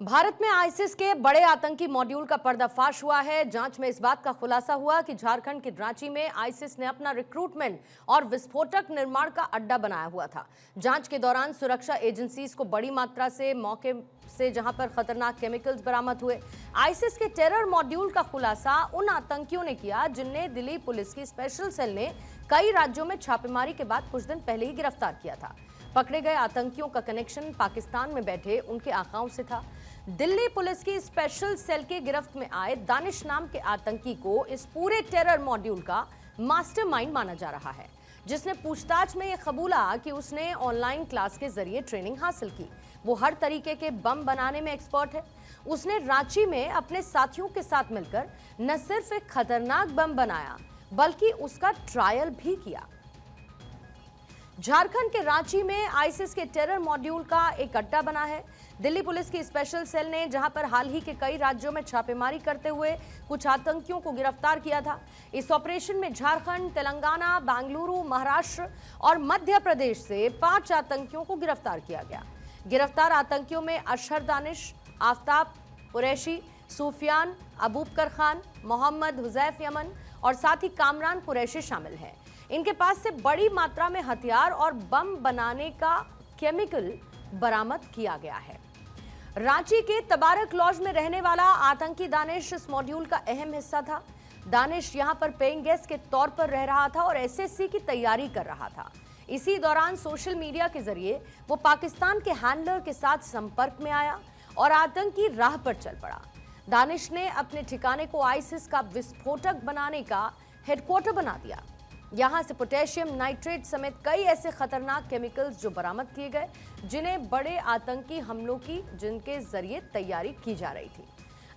भारत में आईसिस के बड़े आतंकी मॉड्यूल का पर्दाफाश हुआ है। जांच में इस बात का खुलासा हुआ कि झारखंड के रांची में आईसिस ने अपना रिक्रूटमेंट और विस्फोटक निर्माण का अड्डा बनाया हुआ था। जांच के दौरान सुरक्षा एजेंसीज को बड़ी मात्रा से मौके से जहां पर खतरनाक केमिकल्स बरामद हुए। आईसिस के टेरर मॉड्यूल का खुलासा उन आतंकियों ने किया जिन्हें दिल्ली पुलिस की स्पेशल सेल ने कई राज्यों में छापेमारी के बाद कुछ दिन पहले ही गिरफ्तार किया था। पकड़े गए आतंकियों का कनेक्शन पाकिस्तान में बैठे उनके आकाओं से था। दिल्ली पुलिस की स्पेशल सेल के गिरफ्त में आए दानिश नाम के आतंकी को इस पूरे टेरर मॉड्यूल का मास्टरमाइंड माना जा रहा है, जिसने पूछताछ में यह कबूला कि उसने ऑनलाइन क्लास के जरिए ट्रेनिंग हासिल की। वो हर तरीके के बम बनाने में एक्सपर्ट है। उसने रांची में अपने साथियों के साथ मिलकर न सिर्फ एक खतरनाक बम बनाया बल्कि उसका ट्रायल भी किया। झारखंड के रांची में आईसिस के टेरर मॉड्यूल का एक अड्डा बना है। दिल्ली पुलिस की स्पेशल सेल ने जहां पर हाल ही के कई राज्यों में छापेमारी करते हुए कुछ आतंकियों को गिरफ्तार किया था। इस ऑपरेशन में झारखंड, तेलंगाना, बेंगलुरु, महाराष्ट्र और मध्य प्रदेश से 5 आतंकियों को गिरफ्तार किया गया। गिरफ्तार आतंकियों में अशहर दानिश, आफ्ताब कुरैशी, सूफियान, अबूबकर खान, मोहम्मद हुजैफ यमन और साथ ही कामरान कुरैशी शामिल हैं। इनके पास से बड़ी मात्रा में हथियार और बम बनाने का केमिकल बरामद किया गया है। रांची के तबारक लॉज में रहने वाला आतंकी दानिश इस मॉड्यूल का अहम हिस्सा था। दानिश यहां पर पेइंग गेस्ट के तौर पर रह रहा था और एसएससी की तैयारी कर रहा था। इसी दौरान सोशल मीडिया के जरिए वो पाकिस्तान के हैंडलर के साथ संपर्क में आया और आतंकी राह पर चल पड़ा। दानिश ने अपने ठिकाने को आईसिस का विस्फोटक बनाने का हेडक्वार्टर बना दिया। यहां से पोटेशियम नाइट्रेट समेत कई ऐसे खतरनाक केमिकल्स जो बरामद किए गए, जिन्हें बड़े आतंकी हमलों की जिनके जरिए तैयारी की जा रही थी।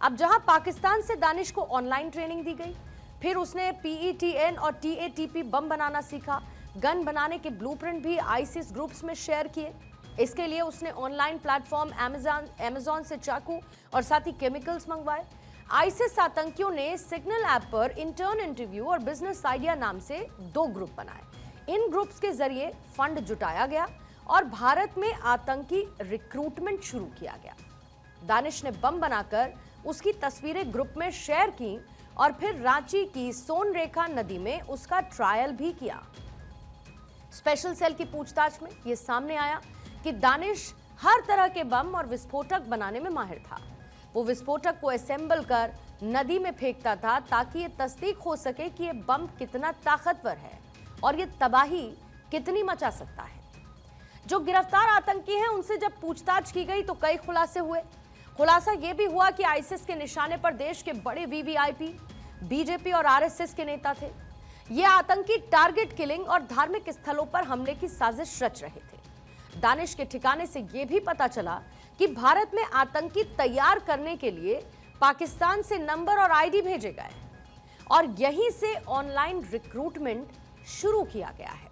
अब जहां पाकिस्तान से दानिश को ऑनलाइन ट्रेनिंग दी गई, फिर उसने पीईटीएन और टीएटीपी बम बनाना सीखा। गन बनाने के ब्लूप्रिंट भी आईसिस ग्रुप्स में शेयर किए। इसके लिए उसने ऑनलाइन प्लेटफॉर्म अमेजॉन से चाकू और साथ ही केमिकल्स मंगवाए। आईसिस आतंकियों ने सिग्नल ऐप पर इंटर्न इंटरव्यू और बिजनेस आइडिया नाम से 2 ग्रुप बनाए। इन ग्रुप्स के जरिए फंड जुटाया गया और भारत में आतंकी रिक्रूटमेंट शुरू किया गया। दानिश ने बम बनाकर उसकी तस्वीरें ग्रुप में शेयर की और फिर रांची की सोनरेखा नदी में उसका ट्रायल भी किया। स्पेशल सेल की पूछताछ में यह सामने आया कि दानिश हर तरह के बम और विस्फोटक बनाने में माहिर था। वो विस्फोटक को असेंबल कर नदी में फेंकता था ताकि ये तस्दीक हो सके कि ये बम कितना ताकतवर है और ये तबाही कितनी मचा सकता है। जो गिरफ्तार आतंकी हैं उनसे जब पूछताछ की गई तो कई खुलासे हुए। खुलासा ये भी हुआ कि आईसिस के निशाने पर देश के बड़े वीवीआईपी, बीजेपी और आरएसएस के नेता थे। ये आतंकी टारगेट किलिंग और धार्मिक स्थलों पर हमले की साजिश रच रहे थे। दानिश के ठिकाने से यह भी पता चला कि भारत में आतंकी तैयार करने के लिए पाकिस्तान से नंबर और आईडी भेजे गए और यहीं से ऑनलाइन रिक्रूटमेंट शुरू किया गया है।